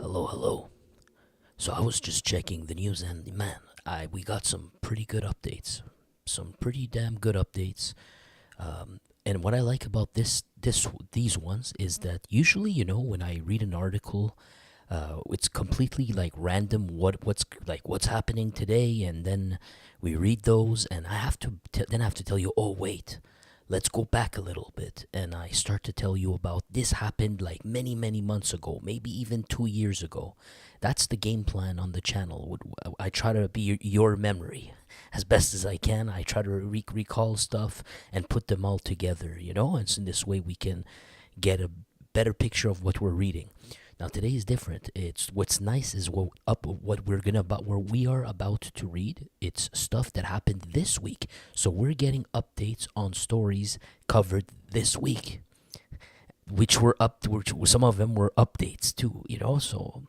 Hello, hello. So I was just checking the news, and man, we got some pretty good updates, some pretty damn good updates. And what I like about these ones is that usually, when I read an article, it's completely like random. What's happening today, and then we read those, and I have to tell you, oh wait, let's go back a little bit, and I start to tell you about this happened like many many months ago, maybe even 2 years ago. That's the game plan on the channel. I try to be your memory as best as I can. I try to recall stuff and put them all together, and so in this way we can get a better picture of what we're reading. Now today is different. It's what's nice is what we are about to read. It's stuff that happened this week. So we're getting updates on stories covered this week, which some of them were updates too. So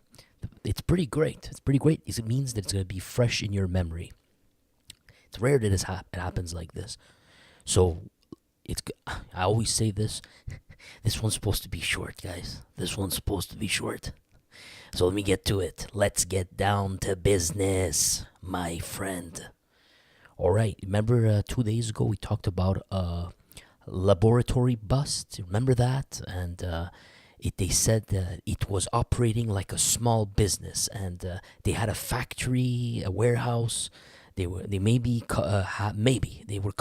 it's pretty great. It's pretty great. It means that it's gonna be fresh in your memory. It's rare that it happens like this. So it's. I always say this. This one's supposed to be short, guys. This one's supposed to be short. So let me get to it. Let's get down to business, my friend. All right. Remember 2 days ago we talked about a laboratory bust. Remember that? And they said that it was operating like a small business, and they had a factory, a warehouse. They maybe they were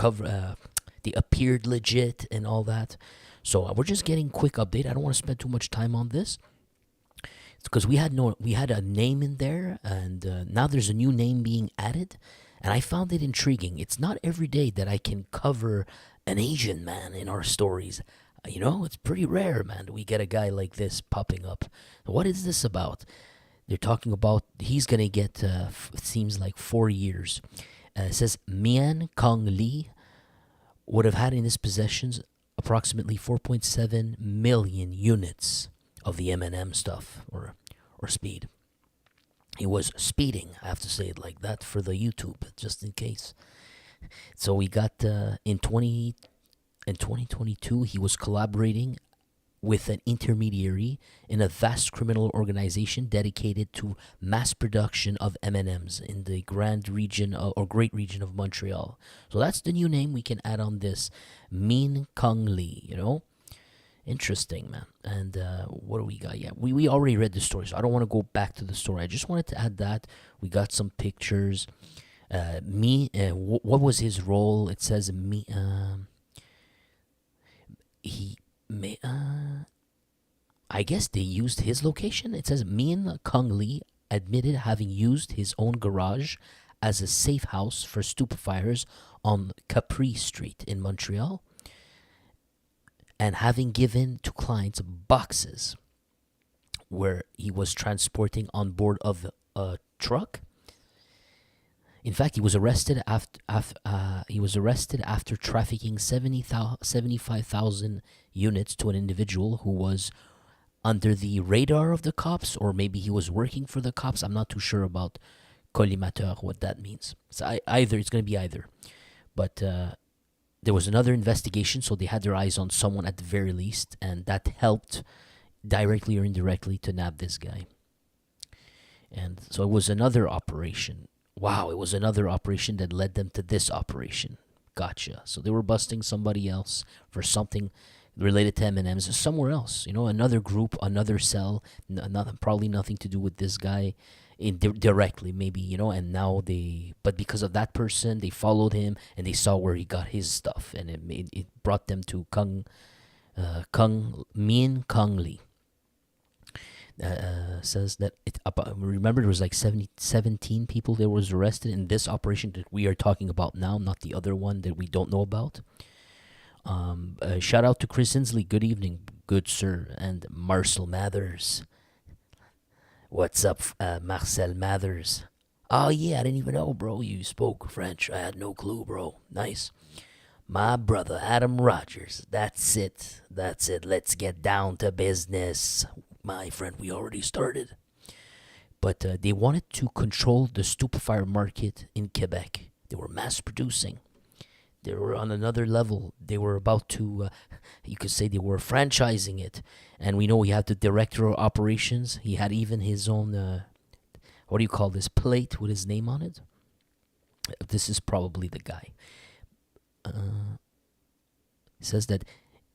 they appeared legit and all that. So we're just getting quick update. I don't want to spend too much time on this. It's because we had a name in there, and now there's a new name being added, and I found it intriguing. It's not every day that I can cover an Asian man in our stories. It's pretty rare, man. We get a guy like this popping up. What is this about? They're talking about he's gonna get it seems like 4 years. It says Mian Kong Lee would have had in his possessions approximately 4.7 million units of the M&M stuff or speed. He was speeding. I have to say it like that for the YouTube, just in case. So we got in 2022 he was collaborating with an intermediary in a vast criminal organization dedicated to mass production of M&Ms in the Grand Region or Great Region of Montreal. So that's the new name we can add on this. Min Kong Lee, Interesting, man. And what do we got? Yeah, we already read the story, so I don't want to go back to the story. I just wanted to add that. We got some pictures. What was his role? It says me. He may. I guess they used his location. It says Min Kung Lee admitted having used his own garage as a safe house for stupefyers on Capri Street in Montreal, and having given to clients boxes where he was transporting on board of a truck. In fact, he was arrested after trafficking 75,000 units to an individual who was under the radar of the cops, or maybe he was working for the cops. I'm not too sure about collimateur, what that means. So either it's going to be either. But there was another investigation, so they had their eyes on someone at the very least, and that helped directly or indirectly to nab this guy. And so it was another operation. Wow, it was another operation that led them to this operation. Gotcha. So they were busting somebody else for something related to M&Ms somewhere else. Another group, another cell, probably nothing to do with this guy directly, maybe, and now but because of that person, they followed him and they saw where he got his stuff, and it brought them to Min Kung Lee. Says that remember there was like 17 people that was arrested in this operation that we are talking about now, not the other one that we don't know about. Shout out to Chris Inslee. Good evening, good sir, and Marcel Mathers. What's up, Marcel Mathers? Oh yeah, I didn't even know, bro. You spoke French. I had no clue, bro. Nice. My brother Adam Rogers. That's it. Let's get down to business. My friend, we already started. But they wanted to control the stupefier market in Quebec. They were mass producing. They were on another level. They were about to, you could say they were franchising it. And we know he had the director of operations. He had even his own, what do you call this, plate with his name on it? This is probably the guy. It says that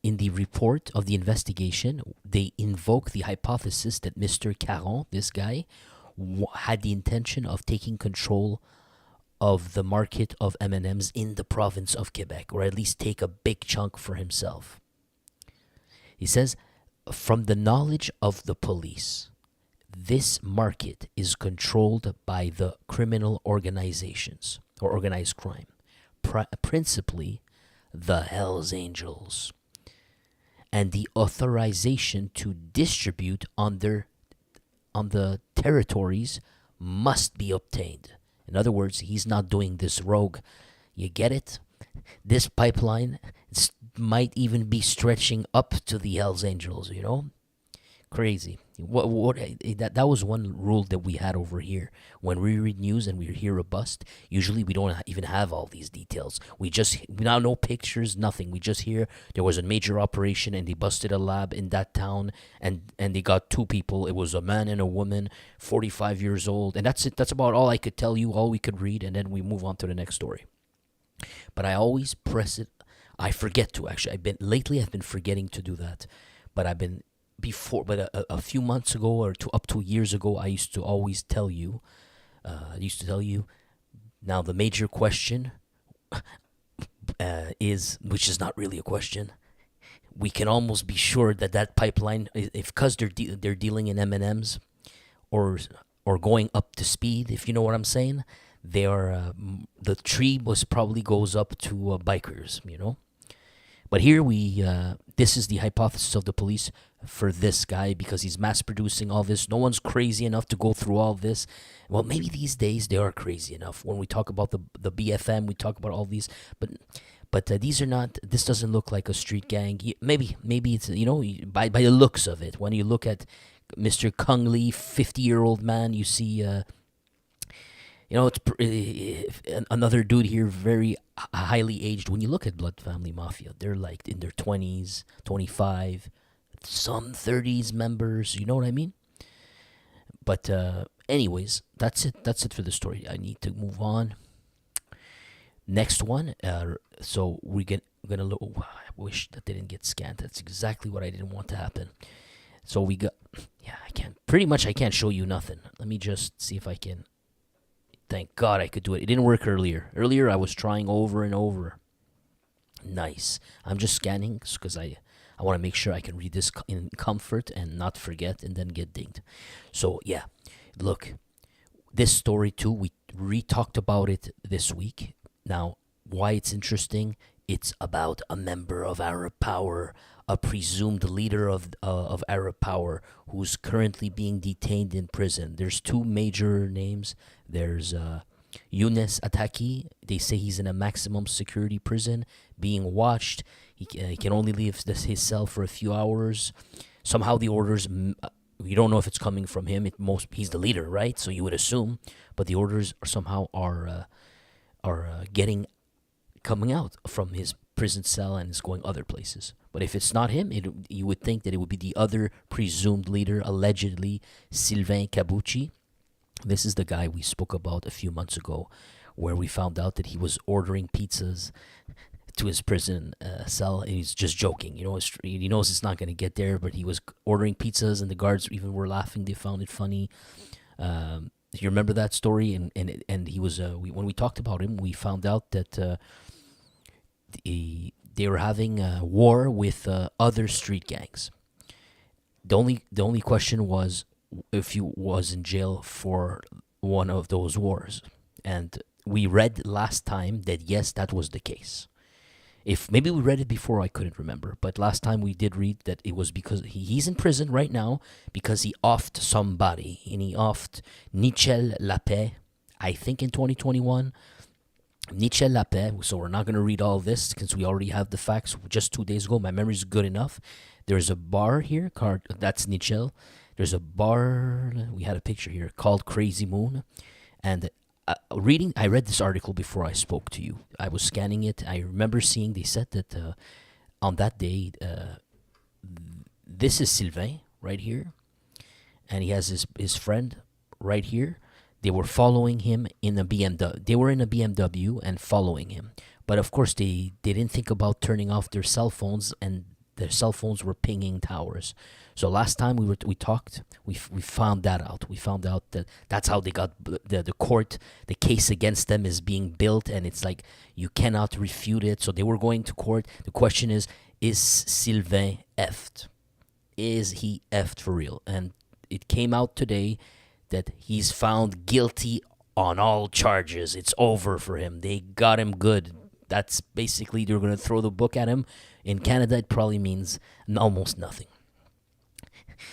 in the report of the investigation, they invoke the hypothesis that Mr. Caron, this guy, had the intention of taking control of the market of M&Ms in the province of Quebec, or at least take a big chunk for himself. He says, from the knowledge of the police, this market is controlled by the criminal organizations or organized crime, principally the Hells Angels, and the authorization to distribute on the territories must be obtained. In other words, he's not doing this rogue. You get it? This pipeline might even be stretching up to the Hells Angels, you know? Crazy. That was one rule that we had over here. When we read news and we hear a bust, usually we don't even have all these details. We now no pictures, nothing. We just hear there was a major operation and they busted a lab in that town and they got two people. It was a man and a woman, 45 years old, and that's it. That's about all I could tell you, all we could read, and then we move on to the next story. But I always press it. I forget to actually. I've been forgetting to do that, but I've been before. But a few months ago or up to years ago, I used to always tell you. Now the major question is, which is not really a question. We can almost be sure that pipeline, if because they're dealing in M&Ms, or going up to speed, if you know what I'm saying. They are the tree probably goes up to bikers, you know. But here this is the hypothesis of the police for this guy, because he's mass producing all this. No one's crazy enough to go through all this. Well, maybe these days they are crazy enough. When we talk about the BFM, we talk about all these, but these are not. This doesn't look like a street gang. Maybe it's, you know, by the looks of it. When you look at Mr. Kung Lee, 50-year-old man, you see. You know, it's another dude here, very highly aged. When you look at Blood Family Mafia, they're like in their 20s, 25, some 30s members. You know what I mean? But anyways, that's it. That's it for the story. I need to move on. Next one. So we're gonna look. Oh, I wish that didn't get scanned. That's exactly what I didn't want to happen. So we got. Yeah, I can't show you nothing. Let me just see if I can. Thank God I could do it. It didn't work earlier. Earlier I was trying over and over. Nice. I'm just scanning because I want to make sure I can read this in comfort and not forget and then get dinged. So yeah, look, this story too, we re-talked about it this week. Now, why it's interesting, it's about a member of Arab power, a presumed leader of Arab power who's currently being detained in prison. There's two major names. There's Younes Attaki. They say he's in a maximum security prison, being watched. He can only leave his cell for a few hours. Somehow the orders, you don't know if it's coming from him. He's the leader, right? So you would assume, but the orders somehow are coming out from his prison cell and is going other places. But if it's not him, you would think that it would be the other presumed leader, allegedly Sylvain Cabucci. This is the guy we spoke about a few months ago, where we found out that he was ordering pizzas to his prison cell, and he's just joking. You know, he knows it's not going to get there, but he was ordering pizzas, and the guards even were laughing. They found it funny. You remember that story? And he was when we talked about him, we found out that they were having a war with other street gangs. The only question was if he was in jail for one of those wars, and we read last time that yes, that was the case. If maybe we read it before, I couldn't remember, but last time we did read that it was because he's in prison right now because he offed somebody, and he offed Nichel Lapé, I think in 2021. Nichel Lapé, so we're not going to read all this since we already have the facts just 2 days ago. My memory's good enough. There's a bar here, that's Nichel. There's a bar, we had a picture here, called Crazy Moon. And I read this article before I spoke to you. I was scanning it. I remember seeing they said that on that day, this is Sylvain right here, and he has his friend right here. They were following him in a BMW. They were in a BMW and following him. But of course, they didn't think about turning off their cell phones, and their cell phones were pinging towers. So last time we talked, we found that out. We found out that that's how they got the court. The case against them is being built, and it's like you cannot refute it. So they were going to court. The question is Sylvain effed? Is he effed for real? And it came out today that he's found guilty on all charges. It's over for him. They got him good. That's basically, they're going to throw the book at him. In Canada, it probably means almost nothing.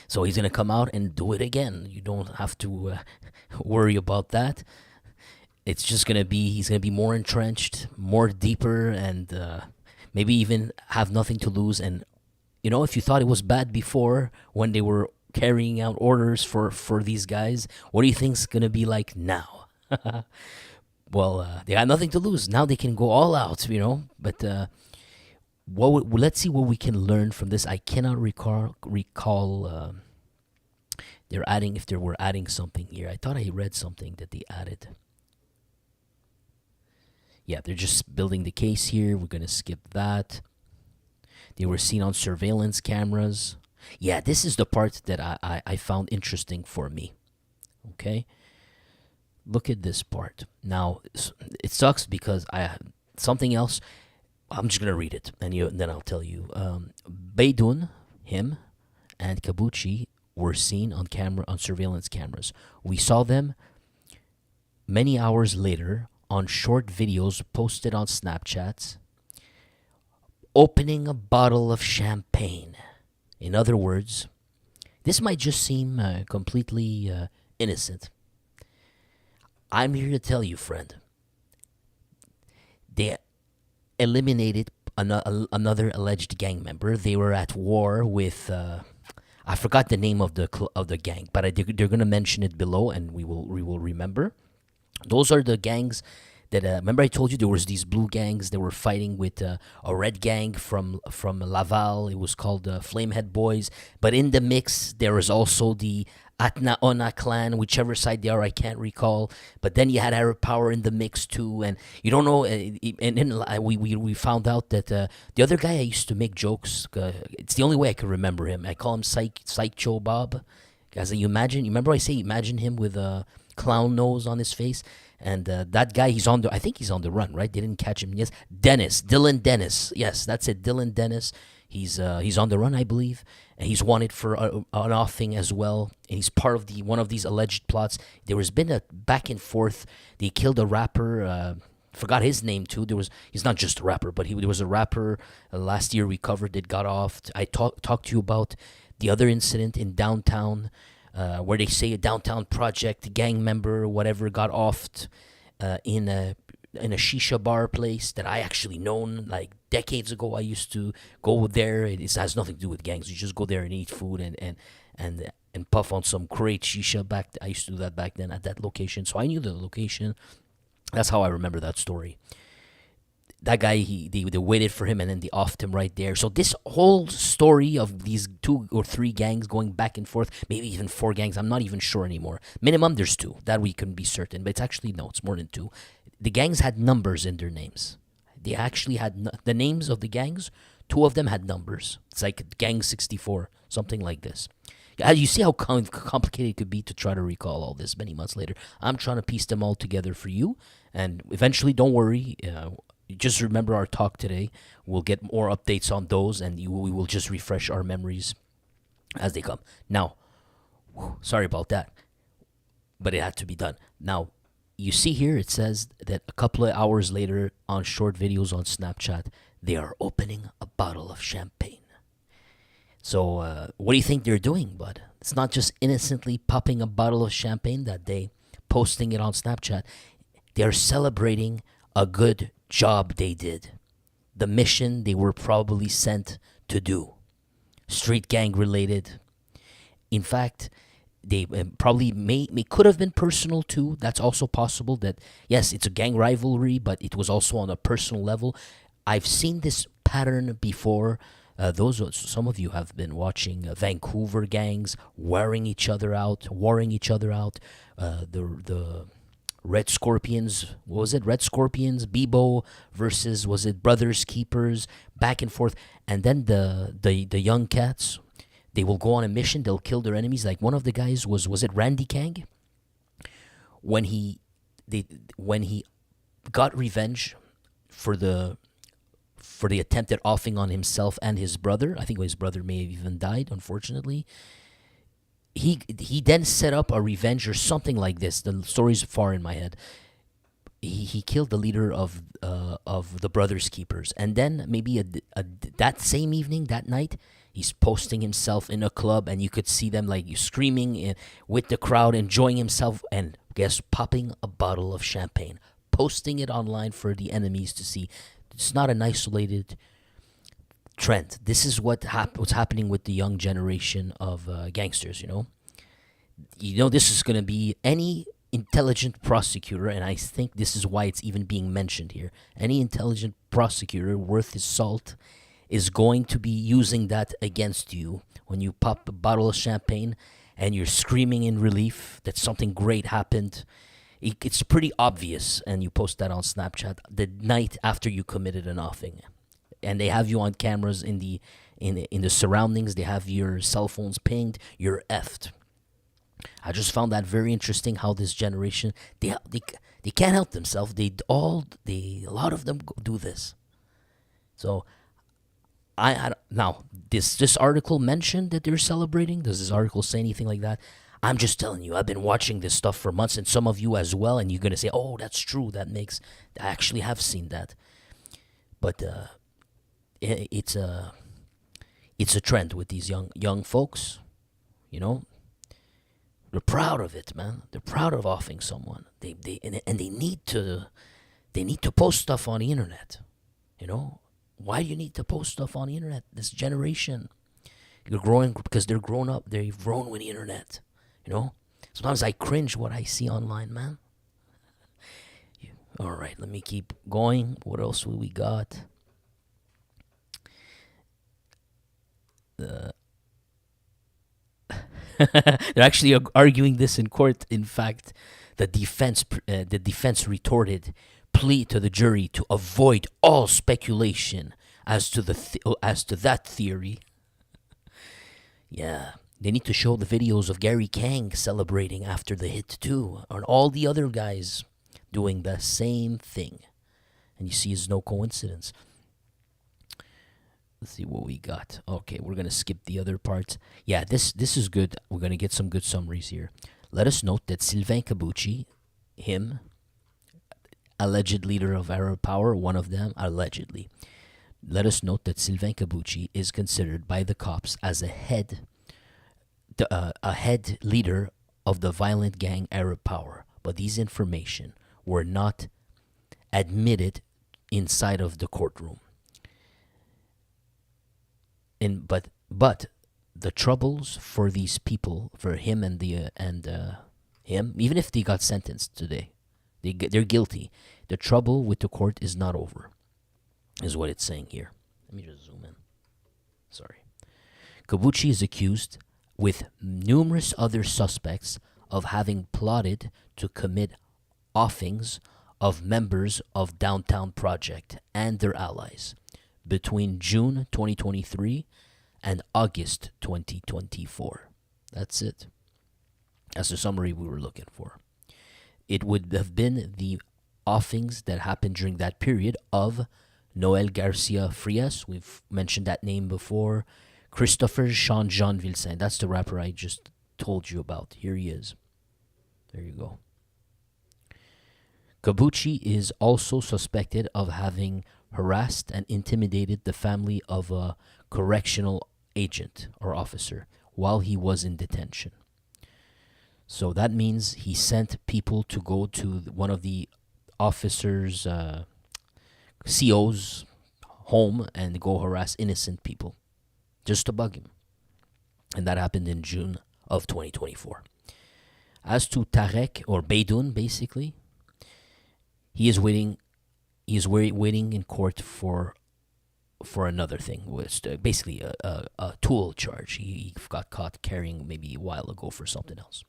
So he's going to come out and do it again. You don't have to worry about that. It's just going to be, he's going to be more entrenched, more deeper, and maybe even have nothing to lose. And, if you thought it was bad before when they were carrying out orders for these guys, what do you think's going to be like now? Well, they had nothing to lose. Now they can go all out, But let's see what we can learn from this. I cannot recall if they were adding something here. I thought I read something that they added. Yeah, they're just building the case here. We're going to skip that. They were seen on surveillance cameras. Yeah, this is the part that I found interesting for me. Okay? Look at this part. Now, it sucks because something else, I'm just going to read it, and then I'll tell you. Beydoun, him, and Kabuchi were seen on surveillance cameras. We saw them many hours later on short videos posted on Snapchats, opening a bottle of champagne. In other words, this might just seem completely innocent. I'm here to tell you, friend, they eliminated another alleged gang member. They were at war with I forgot the name of the gang, but they're gonna mention it below, and we will remember. Those are the gangs that remember I told you there was these blue gangs that were fighting with a red gang from Laval. It was called Flamehead Boys. But in the mix, there was also the Atnaona clan, whichever side they are, I can't recall. But then you had Arab Power in the mix too, and you don't know. And then we found out that the other guy I used to make jokes. It's the only way I can remember him. I call him Psycho Bob. As you remember I say imagine him with a clown nose on his face. And that guy, I think he's on the run, right? They didn't catch him. Yes, Dylan Dennis. Yes, that's it, Dylan Dennis. He's on the run, I believe, and he's wanted for an offing as well. And he's part of one of these alleged plots. There has been a back and forth. They killed a rapper. Forgot his name too. He's not just a rapper, but there was a rapper last year we covered that got off. I talked to you about the other incident in downtown. Where they say a downtown project gang member or whatever got offed in a shisha bar place that I actually known like decades ago. I used to go there. It has nothing to do with gangs. You just go there and eat food and puff on some great shisha I used to do that back then at that location. So I knew the location. That's how I remember that story. That guy, they waited for him and then they offed him right there. So this whole story of these 2 or 3 gangs going back and forth, maybe even 4 gangs, I'm not even sure anymore. Minimum, there's 2. That we can be certain. But it's actually, no, it's more than 2. The gangs had numbers in their names. They actually had the names of the gangs. 2 of them had numbers. It's like Gang 64, something like this. You see how complicated it could be to try to recall all this many months later. I'm trying to piece them all together for you. And eventually, don't worry, just remember our talk today. We'll get more updates on those, and we will just refresh our memories as they come. Now, sorry about that, but it had to be done. Now, you see here, it says that a couple of hours later on short videos on Snapchat, they are opening a bottle of champagne. So what do you think they're doing, bud? It's not just innocently popping a bottle of champagne that day, posting it on Snapchat. They're celebrating a good job they did. The mission they were probably sent to do. Street gang related. In fact, they probably may could have been personal too. That's also possible. That yes, it's a gang rivalry, but it was also on a personal level. I've seen this pattern before. Some of you have been watching Vancouver gangs warring each other out. The Red Scorpions, what was it? Red Scorpions, Bebo versus, was it Brothers Keepers, back and forth. And then the young cats, they will go on a mission, they'll kill their enemies. Like one of the guys was it Randy Kang? When he got revenge for the attempted offing on himself and his brother. I think his brother may have even died, unfortunately. He then set up a revenge or something like this. The story's far in my head. He killed the leader of the Brothers Keepers, and then maybe that same evening, that night, he's posting himself in a club, and you could see them like screaming with the crowd, enjoying himself, and guess popping a bottle of champagne, posting it online for the enemies to see. It's not an isolated trend. This is what's happening with the young generation of gangsters. This is going to be any intelligent prosecutor, and I think this is why it's even being mentioned here. Any intelligent prosecutor worth his salt is going to be using that against you when you pop a bottle of champagne and you're screaming in relief that something great happened. It's pretty obvious, and you post that on Snapchat the night after you committed an offing, and they have you on cameras in the surroundings. They have your cell phones pinged. You're effed. I just found that very interesting. How this generation they can't help themselves. A lot of them do this. So now this article mentioned that they're celebrating. Does this article say anything like that? I'm just telling you, I've been watching this stuff for months, and some of you as well, and you're going to say, oh, that's true. I actually have seen that. But it's a trend with these young folks, They're proud of it, man. They're proud of offing someone. They need to post stuff on the internet, Why do you need to post stuff on the internet? This generation, you're growing because they're grown up. They've grown with the internet. Sometimes I cringe what I see online, man. All right, let me keep going. What else we got? They're actually arguing this in court. In fact, the defense retorted plea to the jury to avoid all speculation as to that theory. Yeah. They need to show the videos of Gary Kang celebrating after the hit too, and all the other guys doing the same thing. And you see, it's no coincidence. Let's see what we got. Okay, we're gonna skip the other parts. Yeah, this is good. We're gonna get some good summaries here. Let us note that Sylvain Kabuchi, him, alleged leader of Arab Power, one of them, allegedly. Let us note that Sylvain Kabuchi is considered by the cops as a head leader of the violent gang Arab Power, but these information were not admitted inside of the courtroom. But the troubles for these people, for him and him, even if they got sentenced today, they're guilty. The trouble with the court is not over, is what it's saying here. Let me just zoom in. Sorry. Kabuchi is accused with numerous other suspects of having plotted to commit offings of members of Downtown Project and their allies between June 2023 and August 2024. That's it. That's the summary we were looking for. It would have been the offings that happened during that period of Noel Garcia Frias. We've mentioned that name before. Christopher Jean Vilsain. That's the rapper I just told you about. Here he is. There you go. Kabuchi is also suspected of having harassed and intimidated the family of a correctional agent or officer while he was in detention. So that means he sent people to go to one of the officers' CO's home and go harass innocent people just to bug him. And that happened in June of 2024. As to Tarek or Beydoun, basically, he is waiting. He is waiting in court for another thing. Was basically a tool charge. He got caught carrying maybe a while ago for something else.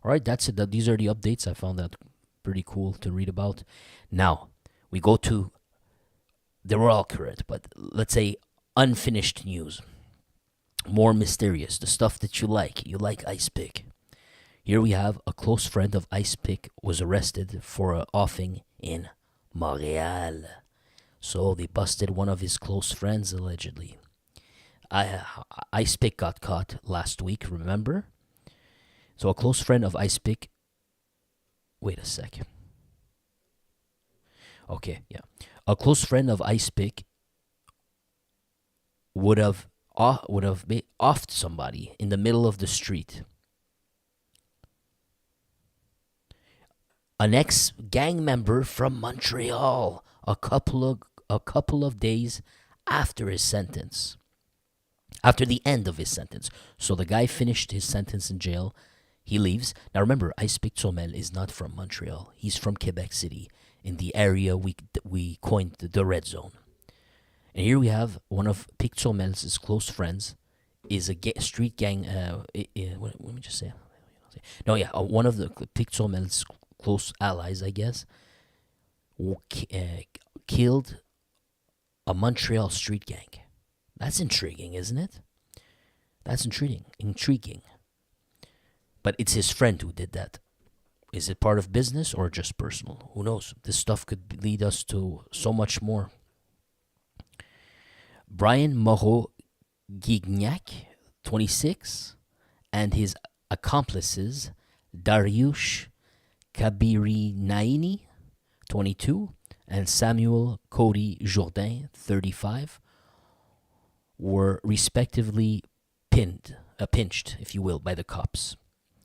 All right, that's it. These are the updates. I found that pretty cool to read about. Now we go to. They were all correct, but let's say unfinished news, more mysterious, the stuff that you like. You like Ice Pick. Here we have a close friend of Ice Pick was arrested for a offing in Montreal. So they busted one of his close friends allegedly. Ice Pick got caught last week, remember? So a close friend of Ice Pick. Wait a sec. Okay, yeah. A close friend of Ice Pick would have offed somebody in the middle of the street. An ex-gang member from Montreal, a couple of days after his sentence, after the end of his sentence. So the guy finished his sentence in jail. He leaves. Now remember, Ice Pick Somel is not from Montreal. He's from Quebec City, in the area we coined the red zone. And here we have one of Pic Somel's close friends is a street gang. Let me just say. No, yeah, one of the Pic Somel's close allies, I guess, killed a Montreal street gang. That's intriguing, isn't it? That's intriguing. But it's his friend who did that. Is it part of business or just personal? Who knows? This stuff could lead us to so much more. Brian Moreau-Gignac, 26, and his accomplices, Dariush Kabirinaini, 22, and Samuel Cody Jourdain, 35, were respectively pinched, if you will, by the cops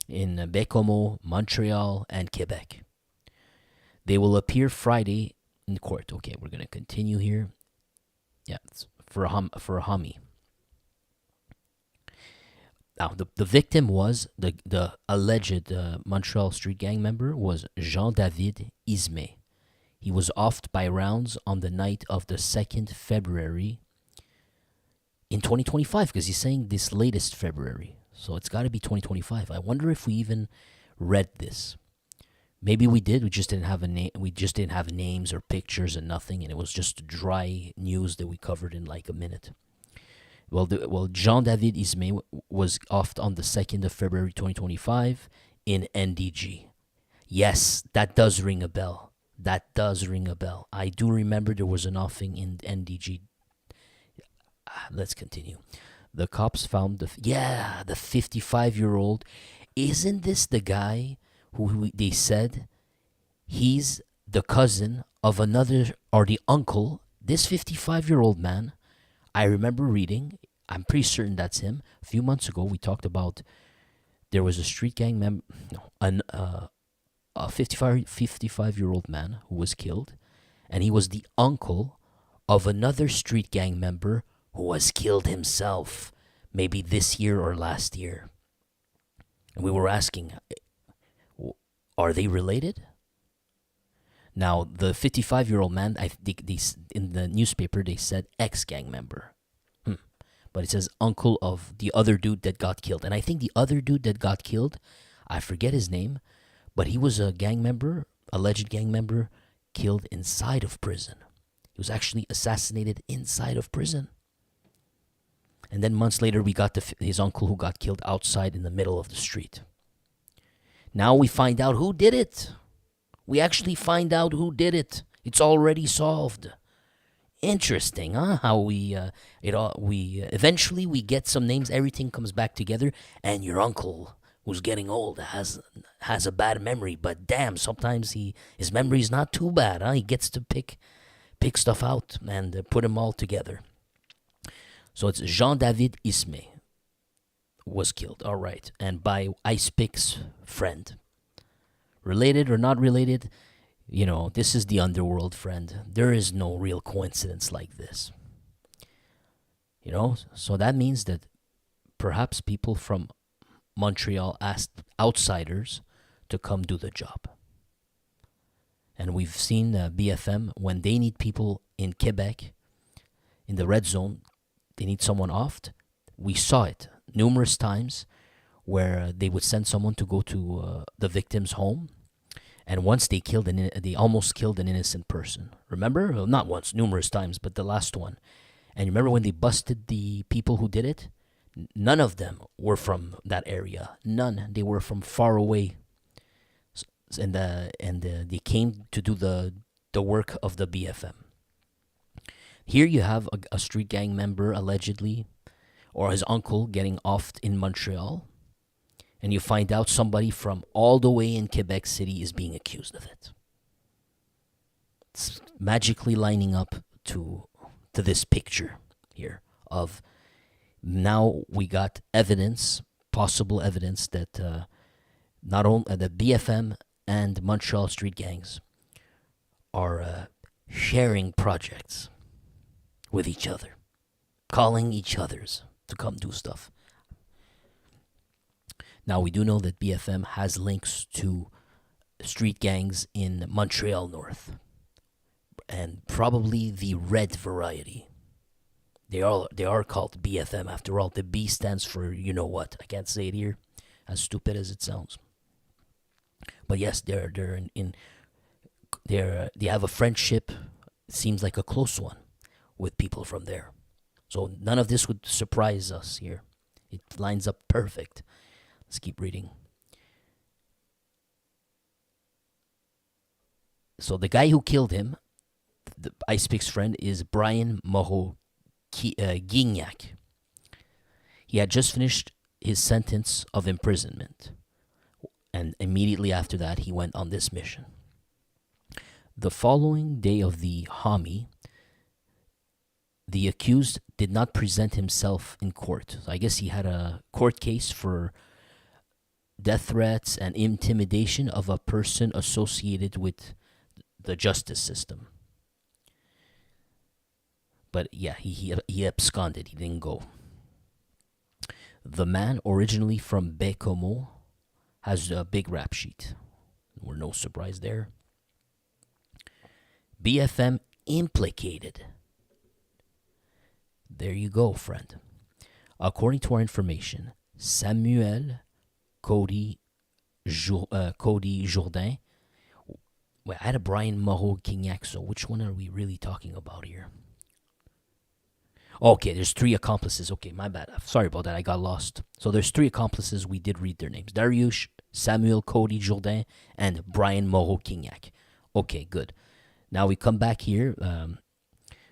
in Bécomo, Montreal, and Quebec. They will appear Friday in court. Okay, we're going to continue here. Yeah, for a homie. Now, the victim was, the alleged Montreal street gang member was Jean-David Ismay. He was offed by rounds on the night of the 2nd February in 2025, because he's saying this latest February. So it's got to be 2025. I wonder if we even read this. Maybe we did. We just didn't have a name. We just didn't have names or pictures and nothing, and it was just dry news that we covered in like a minute. Well, Jean-David Ismay was offed on the 2nd of February 2025 in NDG. Yes, that does ring a bell. I do remember there was an offing in NDG. Let's continue. The cops found the 55-year-old. Isn't this the guy who they said he's the cousin of another, or the uncle? This 55-year-old man, I remember reading, I'm pretty certain that's him. A few months ago, we talked about there was a street gang member, a 55-year-old man who was killed, and he was the uncle of another street gang member who was killed himself, maybe this year or last year. And we were asking, are they related? Now, the 55-year-old man, in the newspaper, they said ex-gang member. But it says uncle of the other dude that got killed. And I think the other dude that got killed, I forget his name, but he was a gang member, alleged gang member, killed inside of prison. He was actually assassinated inside of prison. And then months later, we got his uncle who got killed outside in the middle of the street. Now we find out who did it. We actually find out who did it. It's already solved. Interesting, huh? How we eventually we get some names. Everything comes back together, and your uncle, who's getting old, has a bad memory. But damn, sometimes his memory's not too bad, huh? He gets to pick stuff out and put them all together. So it's Jean-David Ismay was killed, all right, and by Ice Pick's friend. Related or not related, this is the Underworld, friend. There is no real coincidence like this. So that means that perhaps people from Montreal asked outsiders to come do the job. And we've seen BFM, when they need people in Quebec, in the red zone, they need someone off. We saw it numerous times where they would send someone to go to the victim's home, and once they they almost killed an innocent person. Remember? Well, not once, numerous times, but the last one. And you remember when they busted the people who did it? None of them were from that area. None. They were from far away, and they came to do the work of the BFM. Here you have a street gang member allegedly, or his uncle getting offed in Montreal, and you find out somebody from all the way in Quebec City is being accused of it. It's magically lining up to this picture here of, now we got evidence, possible evidence, that not only the BFM and Montreal street gangs are sharing projects with each other, calling each others to come do stuff. Now, we do know that BFM has links to street gangs in Montreal North, and probably the red variety. They are called BFM after all. The B stands for you know what. I can't say it here, as stupid as it sounds. But yes, they have a friendship. It seems like a close one with people from there. So none of this would surprise us here. It lines up perfect. Let's keep reading. So the guy who killed him, the Ice Pic's friend, is Brian Moreau Guignac. He had just finished his sentence of imprisonment, and immediately after that, he went on this mission. The following day of the homie, the accused did not present himself in court. So I guess he had a court case for death threats and intimidation of a person associated with the justice system. But yeah, he absconded. He didn't go. The man, originally from Bécomo, has a big rap sheet. We're no surprise there. BFM implicated. There you go, friend. According to our information, Samuel Cody Jourdain. Wait, I had a Brian Moreau Guignac, so which one are we really talking about here? Okay, there's 3 accomplices. Okay, my bad. Sorry about that. I got lost. So there's 3 accomplices. We did read their names. Dariush, Samuel Cody Jourdain, and Brian Moreau Guignac. Okay, good. Now we come back here.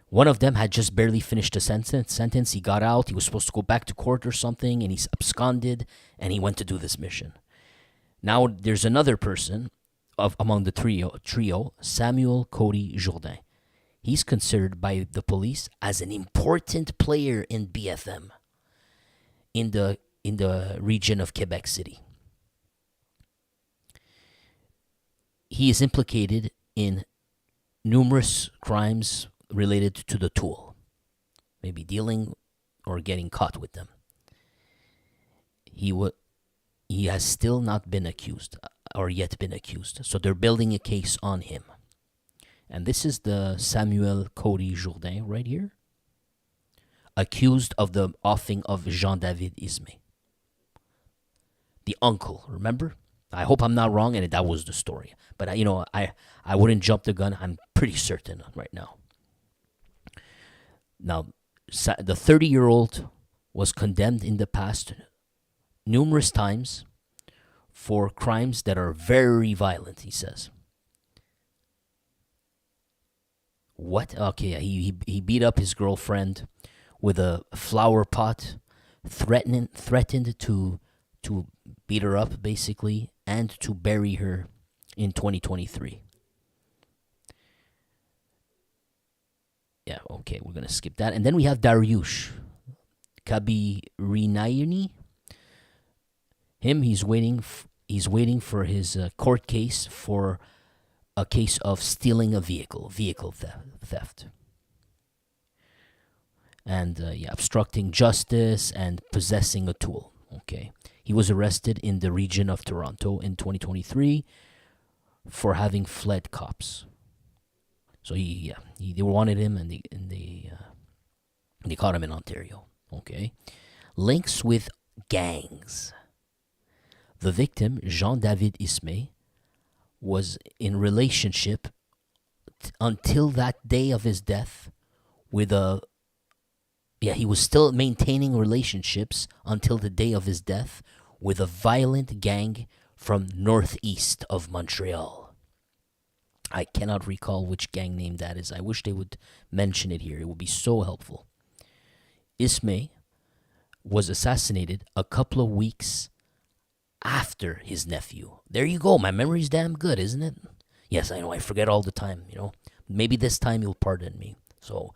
One of them had just barely finished a sentence. He got out. He was supposed to go back to court or something, and he's absconded, and he went to do this mission. Now there's another person among the trio, Samuel Cody Jourdain. He's considered by the police as an important player in BFM in the region of Quebec City. He is implicated in numerous crimes related to the tool, maybe dealing or getting caught with them. He has still not been accused or yet been accused, so they're building a case on him. And this is the Samuel Cody Jourdain right here, accused of the offing of Jean-David Ismay, the uncle. Remember? I hope I'm not wrong, and that was the story. But I wouldn't jump the gun. I'm pretty certain right now. Now, the 30-year-old was condemned in the past numerous times for crimes that are very violent, he says. What? Okay, he beat up his girlfriend with a flower pot, threatened to beat her up, basically, and to bury her in 2023. Yeah, okay, we're going to skip that. And then we have Dariush Kabirinayani. Him, he's waiting for his court case for a case of stealing a vehicle theft. And obstructing justice and possessing a tool. Okay. He was arrested in the region of Toronto in 2023 for having fled cops. So they wanted him, and they caught him in Ontario. Okay, links with gangs. The victim, Jean-David Ismay, was in relationship until that day of his death with he was still maintaining relationships until the day of his death with a violent gang from northeast of Montreal. I cannot recall which gang name that is. I wish they would mention it here. It would be so helpful. Ismay was assassinated a couple of weeks after his nephew. There you go. My memory's damn good, isn't it? Yes, I know. I forget all the time, Maybe this time you'll pardon me. So,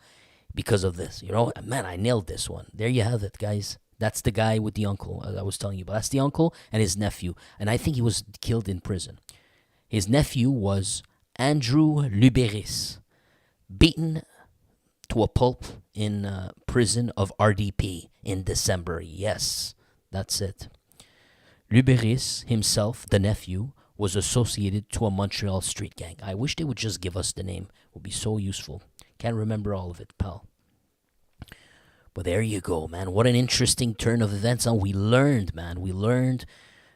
because of this, man, I nailed this one. There you have it, guys. That's the guy with the uncle I was telling you about. That's the uncle and his nephew. And I think he was killed in prison. His nephew was Andrew Liberties, beaten to a pulp in prison of RDP in December. Yes, that's it. Liberties himself, the nephew, was associated to a Montreal street gang. I wish they would just give us the name. It would be so useful. Can't remember all of it, pal. But there you go, man. What an interesting turn of events. And we learned, man. We learned,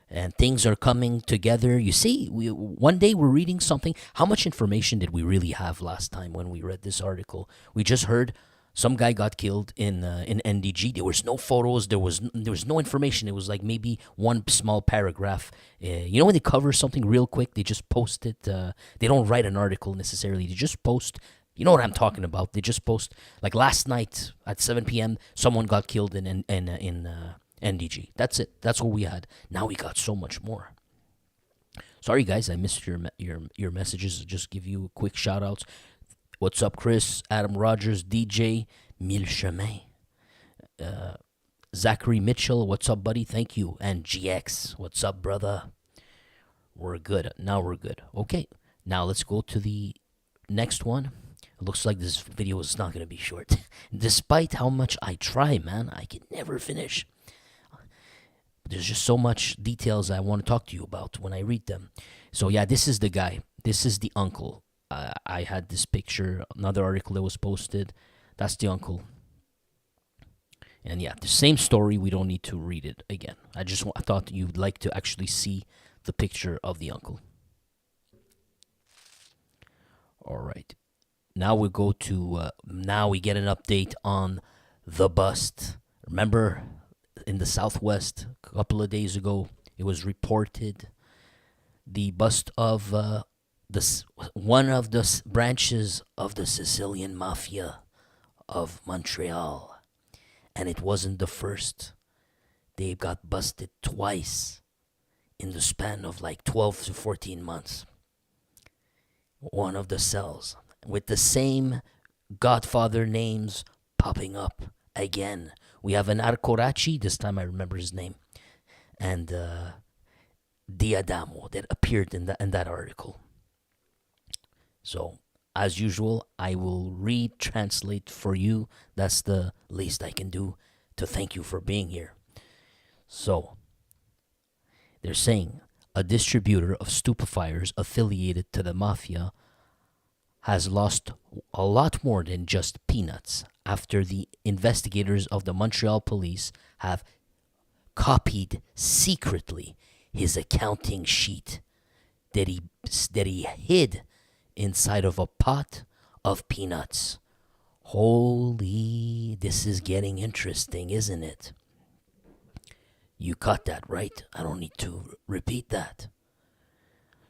and things are coming together. You see, one day we're reading something. How much information did we really have last time when we read this article? We just heard some guy got killed in NDG. There was no photos. There was no information. It was like maybe one small paragraph. When they cover something real quick, they just post it. They don't write an article necessarily. They just post. You know what I'm talking about. They just post. Like last night at 7 p.m., someone got killed in NDG. That's it. That's what we had. Now we got so much more. Sorry, guys. I missed your messages. Just give you quick shout-outs. What's up, Chris? Adam Rogers, DJ, Mille Chemin. Zachary Mitchell, what's up, buddy? Thank you. And GX, what's up, brother? We're good. Now we're good. Okay, now let's go to the next one. It looks like this video is not going to be short. Despite how much I try, man, I can never finish. There's just so much details I want to talk to you about when I read them. So yeah, this is the guy. This is the uncle. I had this picture, another article that was posted. That's the uncle. And yeah, the same story. We don't need to read it again. I thought you'd like to actually see the picture of the uncle. All right. Now we go to, now we get an update on the bust. Remember, in the Southwest, a couple of days ago, it was reported the bust of one of the branches of the Sicilian Mafia of Montreal. And it wasn't the first. They got busted twice in the span of like 12 to 14 months. One of the cells with the same Godfather names popping up again. We have an Arcoraci, this time I remember his name, and Diadamo that appeared in that article. So, as usual, I will translate for you. That's the least I can do to thank you for being here. So, they're saying a distributor of stupefyers affiliated to the Mafia has lost a lot more than just peanuts after the investigators of the Montreal police have copied secretly his accounting sheet that he hid inside of a pot of peanuts. Holy, this is getting interesting, isn't it? You caught that, right? I don't need to repeat that.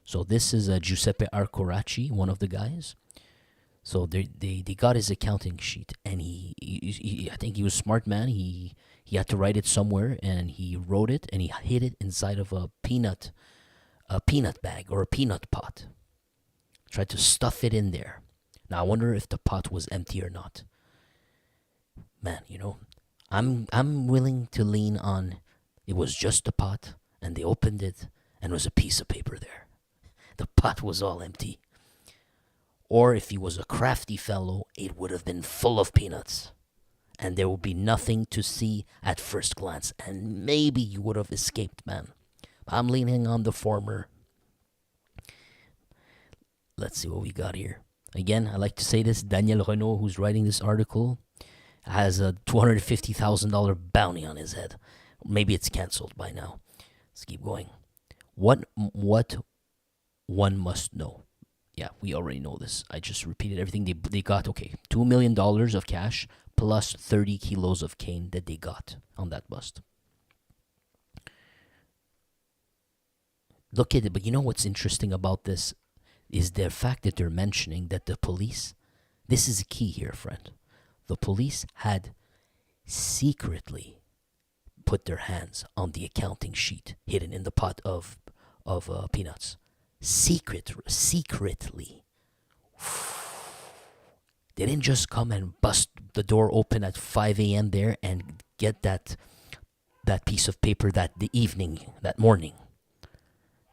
So this is Giuseppe Arcoraci, one of the guys. So they got his accounting sheet, and he I think he was a smart man. He had to write it somewhere, and he wrote it, and he hid it inside of a peanut bag or a peanut pot. Tried to stuff it in there. Now I wonder if the pot was empty or not. Man, I'm willing to lean on it was just a pot, and they opened it, and there was a piece of paper there. The pot was all empty. Or if he was a crafty fellow, it would have been full of peanuts. and there would be nothing to see at first glance, and maybe you would have escaped, man. I'm leaning on the former. Let's see what we got here. Again, I like to say this. Daniel Renault, who's writing this article, has a $250,000 bounty on his head. Maybe it's canceled by now. Let's keep going. What one must know. Yeah, we already know this. I just repeated everything. They got, okay, $2 million of cash plus 30 kilos of cane that they got on that bust. Look at it, but you know what's interesting about this is the fact that they're mentioning that the police, this is key here, friend. The police had secretly put their hands on the accounting sheet hidden in the pot of peanuts. Secretly. They didn't just come and bust the door open at 5 a.m. there and get that piece of paper that morning.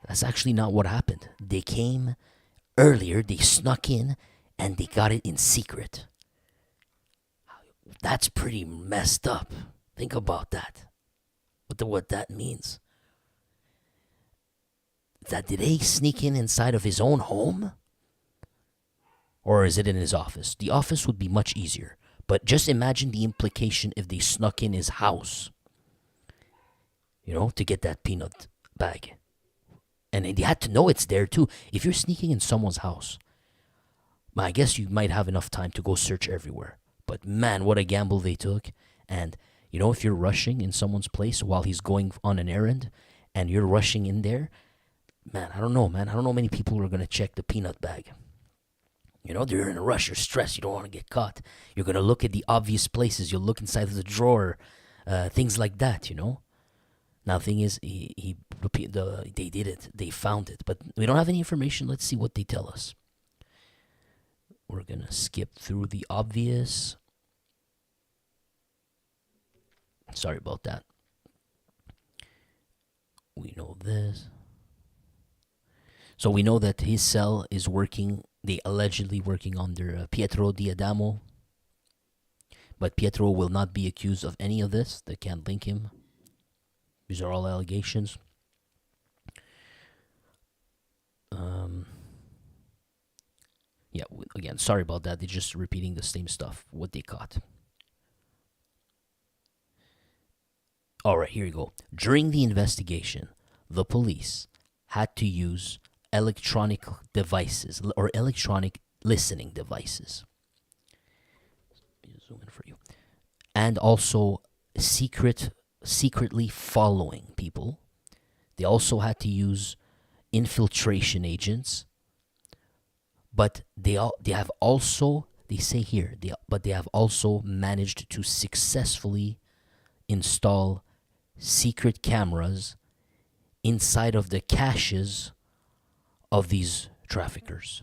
That's actually not what happened. They came earlier, they snuck in, and they got it in secret. That's pretty messed up. Think about that. What that means. That did they sneak in inside of his own home? Or is it in his office? The office would be much easier. But just imagine the implication if they snuck in his house. To get that peanut bag. And they had to know it's there too. If you're sneaking in someone's house, I guess you might have enough time to go search everywhere. But man, what a gamble they took. And if you're rushing in someone's place while he's going on an errand and you're rushing in there, man, I don't know many people who are going to check the peanut bag. They're in a rush, you're stressed, you don't want to get caught. You're going to look at the obvious places, you'll look inside of the drawer, things like that, Now, the thing is, they did it. They found it. But we don't have any information. Let's see what they tell us. We're going to skip through the obvious. Sorry about that. We know this. So we know that his cell is working, they allegedly working under Pietro Diadamo. But Pietro will not be accused of any of this. They can't link him. These are all allegations. Again, sorry about that. They're just repeating the same stuff, what they caught. All right, here you go. During the investigation, the police had to use electronic devices or electronic listening devices. Let me zoom in for you. And also secretly following people. They also had to use infiltration agents, but they have also managed to successfully install secret cameras inside of the caches of these traffickers.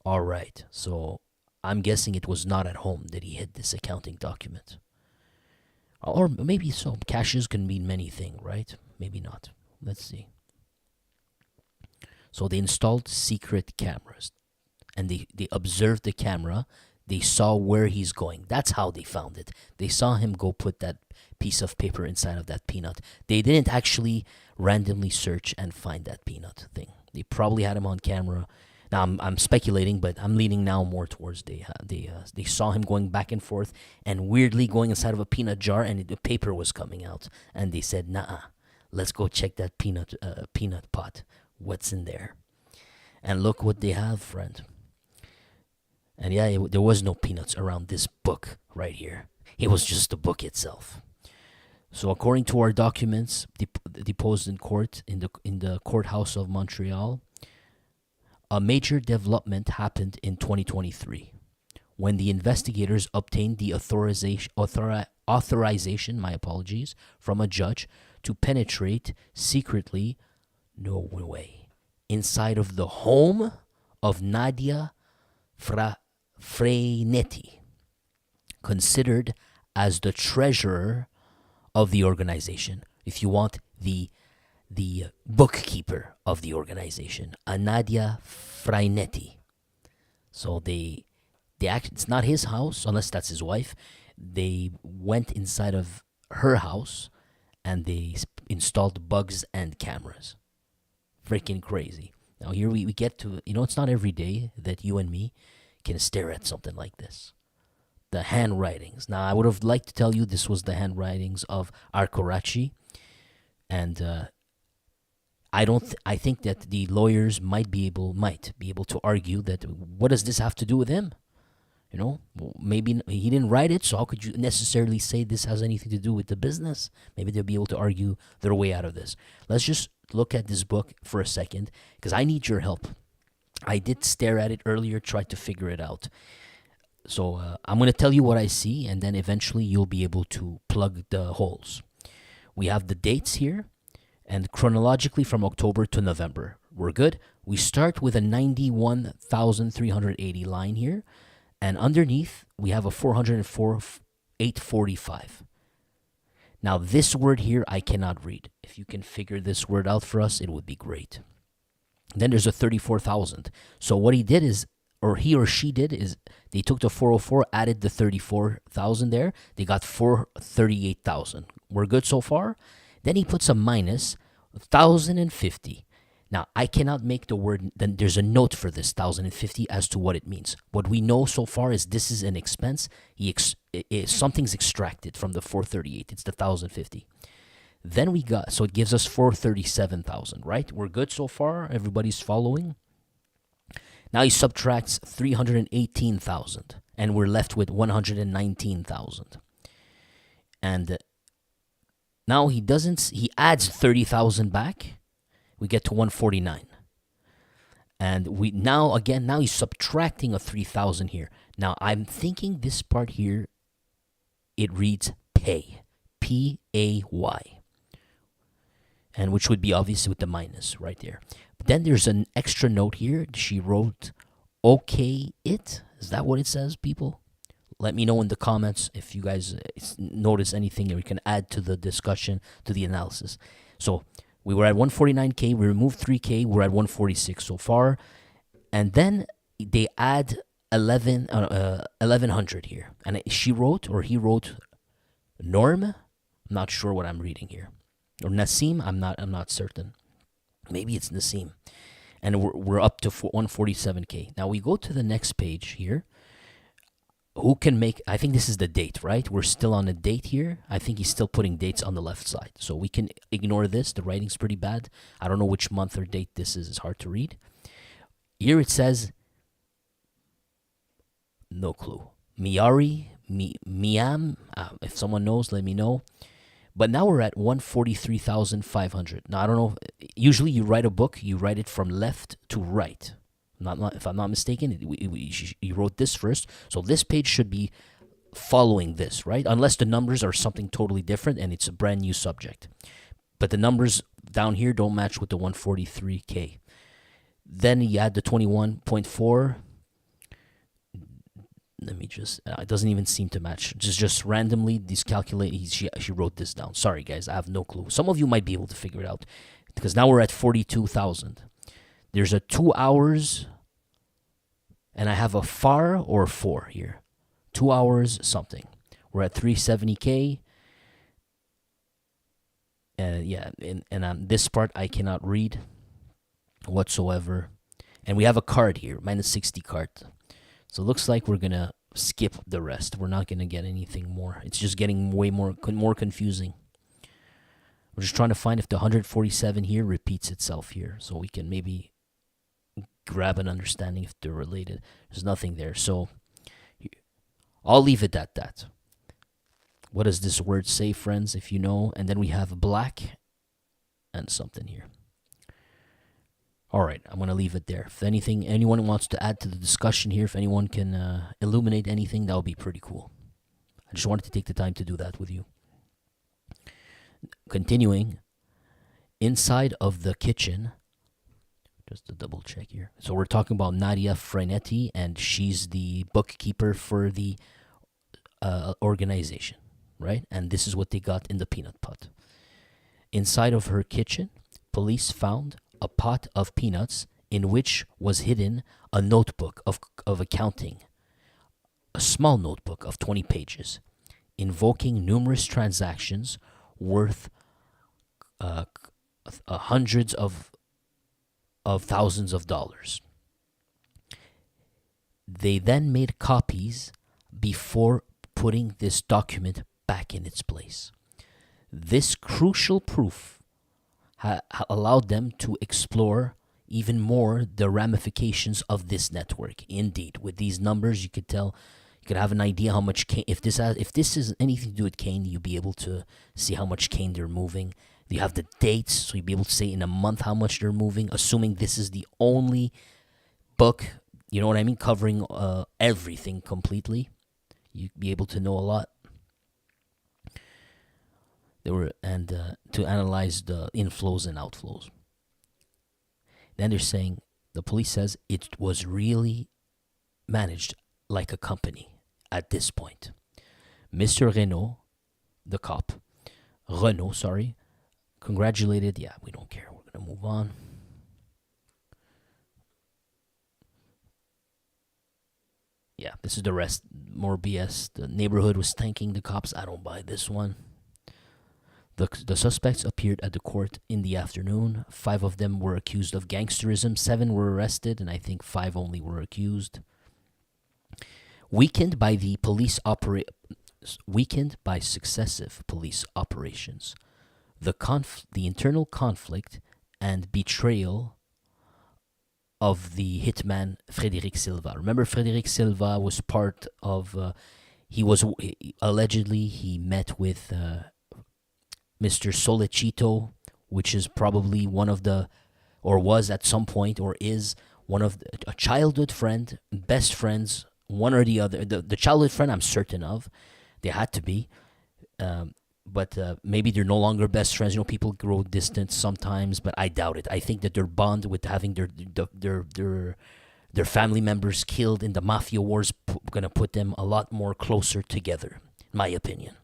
All right, so I'm guessing it was not at home that he hid this accounting document. Or maybe so. Caches can mean many things, right? Maybe not. Let's see. So they installed secret cameras. And they observed the camera. They saw where he's going. That's how they found it. They saw him go put that piece of paper inside of that peanut. They didn't actually randomly search and find that peanut thing. They probably had him on camera. Now I'm speculating, but I'm leaning now more towards they saw him going back and forth and weirdly going inside of a peanut jar, and the paper was coming out, and they said, "Nah, let's go check that peanut pot. What's in there?" And look what they have, friend. And yeah, there was no peanuts around this book right here. It was just the book itself. So according to our documents deposed in court in the courthouse of Montreal, a major development happened in 2023 when the investigators obtained the authorization, my apologies, from a judge to penetrate secretly, no way, inside of the home of Nadia Freinetti, considered as the treasurer of the organization. If you want, the bookkeeper of the organization, Nadia Freinetti. So it's not his house, unless that's his wife. They went inside of her house and they installed bugs and cameras. Freaking crazy. Now, here we get to, it's not every day that you and me can stare at something like this. The handwritings. Now, I would have liked to tell you this was the handwritings of Arcoraci, and I think that the lawyers might be able to argue that what does this have to do with him? Maybe he didn't write it, so how could you necessarily say this has anything to do with the business? Maybe they'll be able to argue their way out of this. Let's just look at this book for a second, because I need your help. I did stare at it earlier, tried to figure it out. So I'm going to tell you what I see, and then eventually you'll be able to plug the holes. We have the dates here, and chronologically from October to November. We're good. We start with a 91,380 line here. And underneath, we have a 404,845. Now, this word here, I cannot read. If you can figure this word out for us, it would be great. Then there's a 34,000. So what he did is, or he or she did, is they took the 404, added the 34,000 there. They got 438,000. We're good so far? Then he puts a minus 1,050. Now, I cannot make the word, then there's a note for this 1,050 as to what it means. What we know so far is this is an expense. Something's extracted from the 438. It's the 1,050. Then we got, so it gives us 437,000, right? We're good so far. Everybody's following. Now he subtracts 318,000, and we're left with 119,000. And now he adds 30,000 back. We get to 149. And now he's subtracting a 3,000 here. Now I'm thinking this part here, it reads pay. P-A-Y. And which would be obvious with the minus right there. But then there's an extra note here. She wrote, okay, it. Is that what it says, people? Let me know in the comments if you guys notice anything or you can add to the discussion, to the analysis. So we were at 149K, we removed 3K, we're at 146 so far. And then they add 1,100 here. And he wrote Norm. I'm not sure what I'm reading here. Or Nassim, I'm not certain. Maybe it's Nassim. And we're up to 147K. Now we go to the next page here. I think this is the date, right? We're still on a date here. I think he's still putting dates on the left side. So we can ignore this. The writing's pretty bad. I don't know which month or date this is. It's hard to read. Here it says, no clue. Miam. If someone knows, let me know. But now we're at 143,500. Now, I don't know. Usually you write a book, you write it from left to right. If I'm not mistaken, you wrote this first. So this page should be following this, right? Unless the numbers are something totally different and it's a brand new subject. But the numbers down here don't match with the 143K. Then you add the 21.4. Let me just, it doesn't even seem to match. Just randomly, she wrote this down. Sorry, guys, I have no clue. Some of you might be able to figure it out. Because now we're at 42,000. There's a 2 hours, and I have a far or for here. 2 hours something. We're at 370K. And this part I cannot read whatsoever. And we have a card here, minus 60 card. So it looks like we're going to skip the rest. We're not going to get anything more. It's just getting way more confusing. We're just trying to find if the 147 here repeats itself here. So we can maybe grab an understanding if they're related. There's nothing there. So I'll leave it at that. What does this word say, friends, if you know? And then we have black and something here. All right, I'm going to leave it there. If anyone wants to add to the discussion here, if anyone can illuminate anything, that would be pretty cool. I just wanted to take the time to do that with you. Continuing, inside of the kitchen, just to double check here. So we're talking about Nadia Frenetti, and she's the bookkeeper for the organization, right? And this is what they got in the peanut pot. Inside of her kitchen, police found a pot of peanuts in which was hidden a notebook of accounting, a small notebook of 20 pages. invoking numerous transactions worth uh, hundreds of thousands of dollars. They then made copies before putting this document back in its place. This crucial proof allowed them to explore even more the ramifications of this network. Indeed, with these numbers, you could tell, you could have an idea how much cane. If this is anything to do with cane, you'll be able to see how much cane they're moving. You have the dates, so you'll be able to say in a month how much they're moving. Assuming this is the only book, you know what I mean, covering everything completely, you'd be able to know a lot. They were to analyze the inflows and outflows. Then they're saying, the police says it was really managed like a company at this point. Mr. Renault, the cop, congratulated. Yeah, we don't care. We're going to move on. Yeah, this is the rest. More BS. The neighborhood was thanking the cops. I don't buy this one. The suspects appeared at the court in the afternoon. 5 of them were accused of gangsterism. 7 were arrested, and I think 5 only were accused. Weakened by successive police operations, the internal conflict and betrayal of the hitman Frédéric Silva. Remember, Frédéric Silva was part of. Allegedly he met with Mr. Solicito, which is probably one of the, or was at some point, or is one of a childhood friend, best friends, one or the other. The childhood friend, I'm certain of, they had to be, but maybe they're no longer best friends. You know, people grow distant sometimes, but I doubt it. I think that their bond with having their family members killed in the Mafia wars gonna put them a lot more closer together, in my opinion.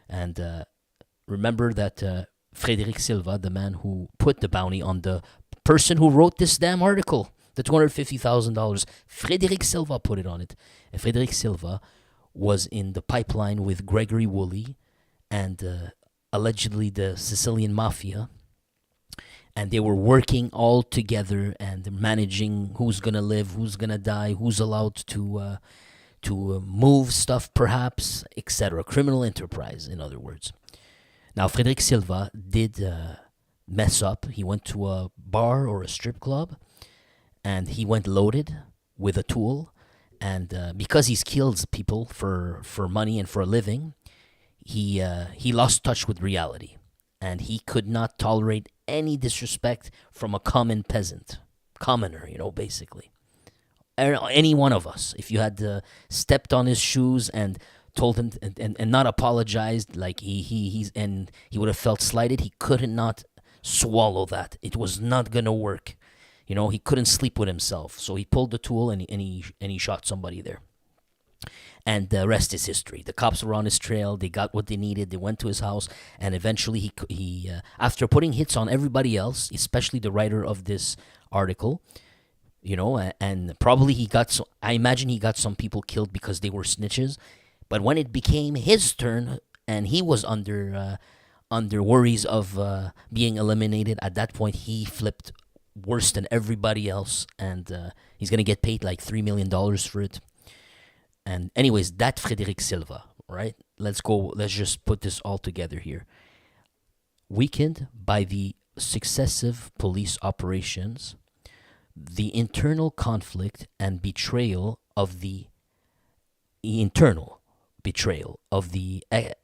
And remember that Frédéric Silva, the man who put the bounty on the person who wrote this damn article, the $250,000, Frédéric Silva put it on it. And Frédéric Silva was in the pipeline with Gregory Woolley and allegedly the Sicilian Mafia. And they were working all together and managing who's going to live, who's going to die, who's allowed to move stuff perhaps, etc. Criminal enterprise, in other words. Now, Frédéric Silva did mess up. He went to a bar or a strip club, and he went loaded with a tool. And because he's killed people for money and for a living, he lost touch with reality. And he could not tolerate any disrespect from a common peasant, commoner, basically. Any one of us. If you had stepped on his shoes and told him and not apologized, like he would have felt slighted. He could not swallow that. It was not gonna work. He couldn't sleep with himself, so he pulled the tool and he shot somebody there. And the rest is history. The cops were on his trail. They got what they needed. They went to his house, and eventually he after putting hits on everybody else, especially the writer of this article, and probably I imagine he got some people killed because they were snitches. But when it became his turn and he was under worries of being eliminated, at that point he flipped worse than everybody else, and he's gonna get paid like $3 million for it. And anyways, that Frédéric Silva, right? Let's just put this all together here. Weakened by the successive police operations, the internal conflict and betrayal of the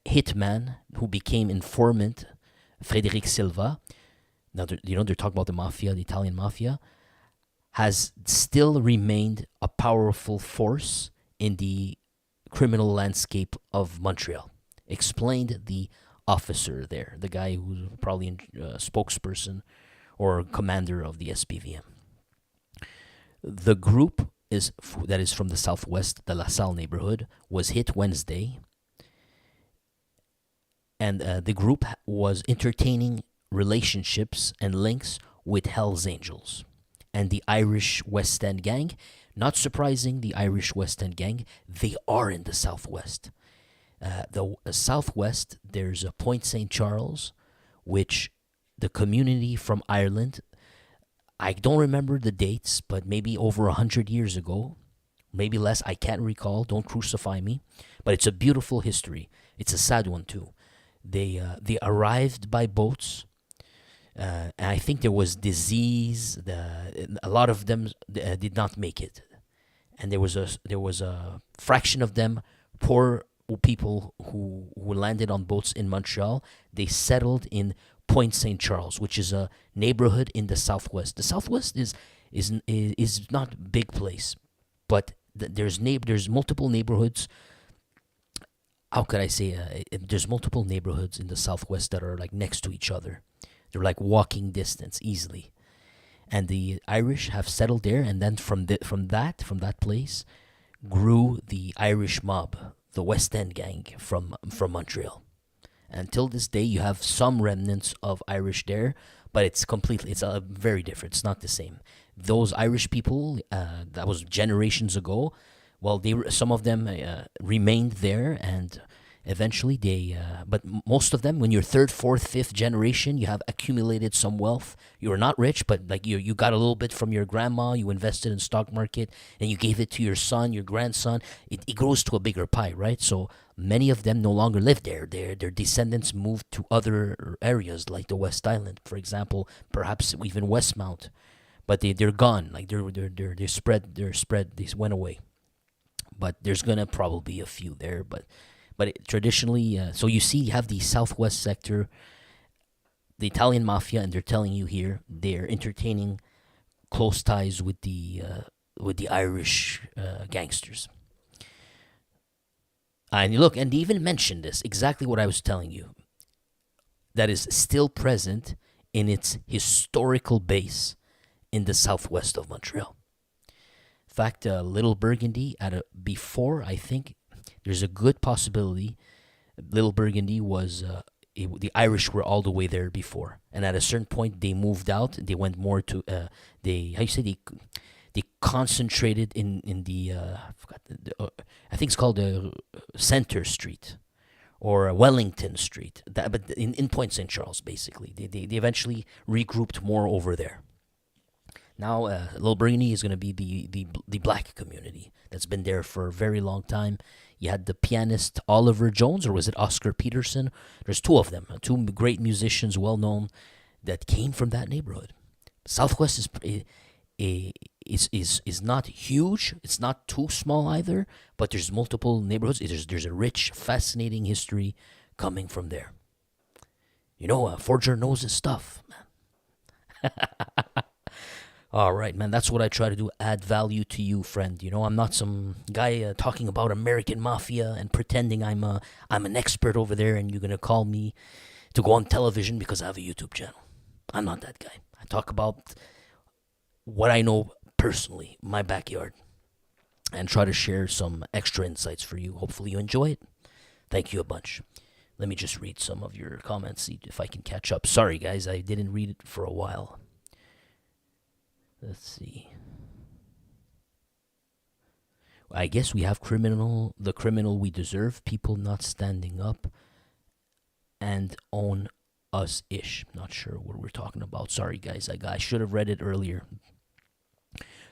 hitman who became informant Frédéric Silva. Now, they're talking about the Mafia, the Italian Mafia, has still remained a powerful force in the criminal landscape of Montreal. Explained the officer there, the guy who's probably a spokesperson or commander of the SPVM. The group that is from the southwest, the La Salle neighborhood, was hit Wednesday, and the group was entertaining relationships and links with Hell's Angels and the Irish West End gang. Not surprising, the Irish West End gang, they are in the southwest. The southwest, there's a Point St. Charles, which the community from Ireland, I don't remember the dates, but maybe over 100 years ago, maybe less, I can't recall, don't crucify me, but it's a beautiful history. It's a sad one too. They arrived by boats, and I think there was disease. A lot of them did not make it, and there was a fraction of them, poor people who landed on boats in Montreal. They settled in Point St. Charles, which is a neighborhood in the southwest. The southwest is not a big place, but there's multiple neighborhoods. How could I say? There's multiple neighborhoods in the southwest that are like next to each other. They're like walking distance easily, and the Irish have settled there. And then from that place grew the Irish mob, the West End gang from Montreal. Until this day, you have some remnants of Irish there, but it's very different. It's not the same. Those Irish people, that was generations ago. Well, some of them remained there, and eventually but most of them, when you're third, fourth, fifth generation, you have accumulated some wealth. You were not rich, but like you got a little bit from your grandma. You invested in stock market, and you gave it to your son, your grandson. It grows to a bigger pie, right? So many of them no longer live there. Their descendants moved to other areas, like the West Island, for example, perhaps even Westmount. But they're gone. Like they're spread. They went away. But there's gonna probably be a few there. But traditionally, so you see, you have the southwest sector, the Italian mafia, and they're telling you here they're entertaining close ties with the Irish gangsters. And look, and they even mentioned this, exactly what I was telling you, that is still present in its historical base in the southwest of Montreal. In fact, Little Burgundy, before, I think, there's a good possibility Little Burgundy was, the Irish were all the way there before. And at a certain point, they moved out. They went more to, they concentrated in the, I think it's called Center Street or Wellington Street, but in Point St. Charles, basically. They eventually regrouped more over there. Now, Little Burgundy is going to be the black community that's been there for a very long time. You had the pianist Oliver Jones, or was it Oscar Peterson? There's two of them, two great musicians, well known, that came from that neighborhood. Southwest is not huge. It's not too small either, but there's multiple neighborhoods. There's a rich, fascinating history coming from there. Forger knows his stuff, man. All right, man, that's what I try to do, add value to you, friend. I'm not some guy talking about American Mafia and pretending I'm an expert over there and you're going to call me to go on television because I have a YouTube channel. I'm not that guy. I talk about what I know personally, my backyard, and try to share some extra insights for you. Hopefully you enjoy it. Thank you a bunch. Let me just read some of your comments, see if I can catch up. Sorry, guys, I didn't read it for a while. Let's see. I guess we have the criminal we deserve, people not standing up and own us-ish. Not sure what we're talking about. Sorry, guys. I should have read it earlier.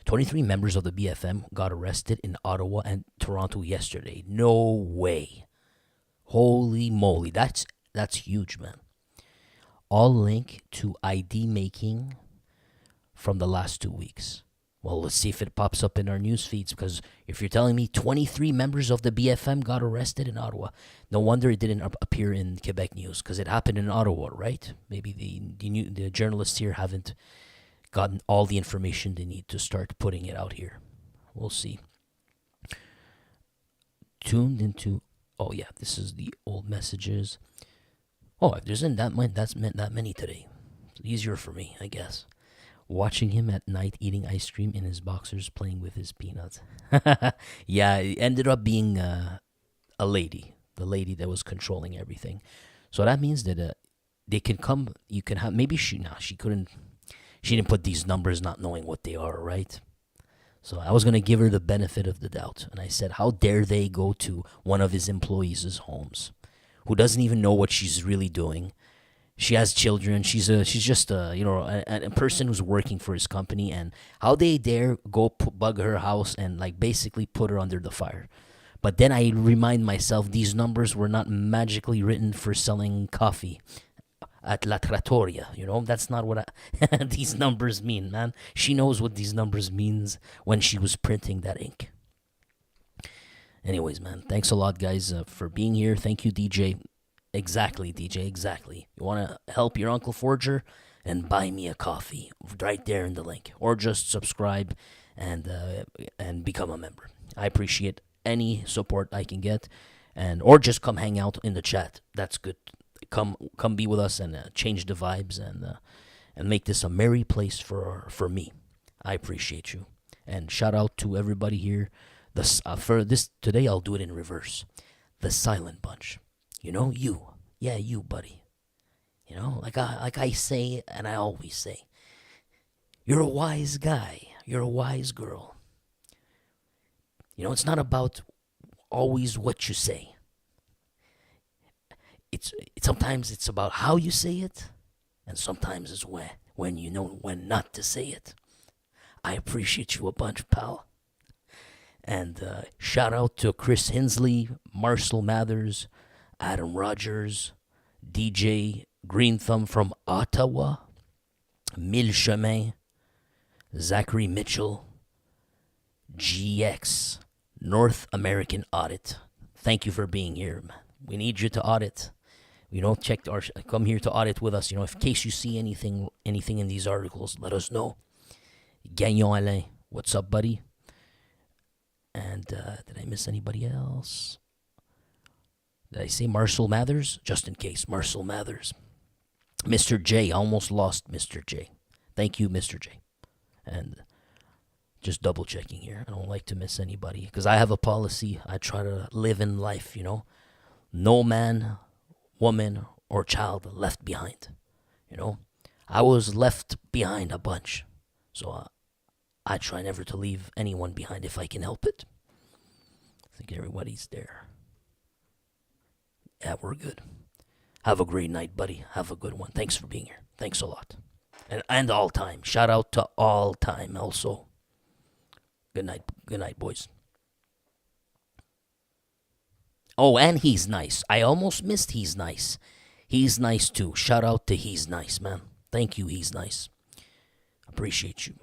23 members of the BFM got arrested in Ottawa and Toronto yesterday. No way. Holy moly. That's huge, man. All linked to ID making from the last 2 weeks. Well, let's see if it pops up in our news feeds, because if you're telling me 23 members of the BFM got arrested in Ottawa, no wonder it didn't appear in Quebec news, because it happened in Ottawa, right? Maybe the journalists here haven't gotten all the information they need to start putting it out here. We'll see. Tuned into... Oh, yeah, this is the old messages. Oh, if there's not that many today. It's easier for me, I guess. Watching him at night eating ice cream in his boxers, playing with his peanuts. Yeah, it ended up being a lady. The lady that was controlling everything. So that means that they can come... You can have... Maybe she couldn't... She didn't put these numbers not knowing what they are, right? So I was going to give her the benefit of the doubt. And I said, how dare they go to one of his employees' homes who doesn't even know what she's really doing? She has children. She's just a person who's working for his company. And how they dare go bug her house and like basically put her under the fire. But then I remind myself these numbers were not magically written for selling coffee at La Trattoria. That's not what these numbers mean, man. She knows what these numbers means when she was printing that ink. Anyways, man, thanks a lot, guys, for being here. Thank you, DJ. Exactly, DJ, exactly. You want to help your Uncle Forger? And buy me a coffee right there in the link. Or just subscribe and become a member. I appreciate any support I can get. Or just come hang out in the chat. That's good. Come be with us and change the vibes and make this a merry place for me. I appreciate you. And shout out to everybody here. For this today, I'll do it in reverse. The Silent Bunch. You. Yeah, you, buddy. Like I say, and I always say, you're a wise guy. You're a wise girl. It's not about always what you say. Sometimes it's about how you say it, and sometimes it's when you know when not to say it. I appreciate you a bunch, pal. And shout out to Chris Hensley, Marcel Mathers, Adam Rogers, DJ Green Thumb from Ottawa, Mille Chemin, Zachary Mitchell, GX, North American Audit. Thank you for being here, man. We need you to audit. Come here to audit with us. In case you see anything in these articles, let us know. Gagnon Alain, what's up, buddy? And did I miss anybody else? Did I say Marcel Mathers? Just in case, Marcel Mathers. Mr. J, almost lost Mr. J. Thank you, Mr. J. And just double checking here. I don't like to miss anybody because I have a policy. I try to live in life, No man, woman, or child left behind. I was left behind a bunch. So I try never to leave anyone behind if I can help it. I think everybody's there. Yeah, we're good. Have a great night, buddy. Have a good one. Thanks for being here. Thanks a lot. And all time. Shout out to all time also. Good night, boys. Oh, and He's Nice. I almost missed He's Nice. He's nice too. Shout out to He's Nice, man. Thank you, He's Nice. Appreciate you.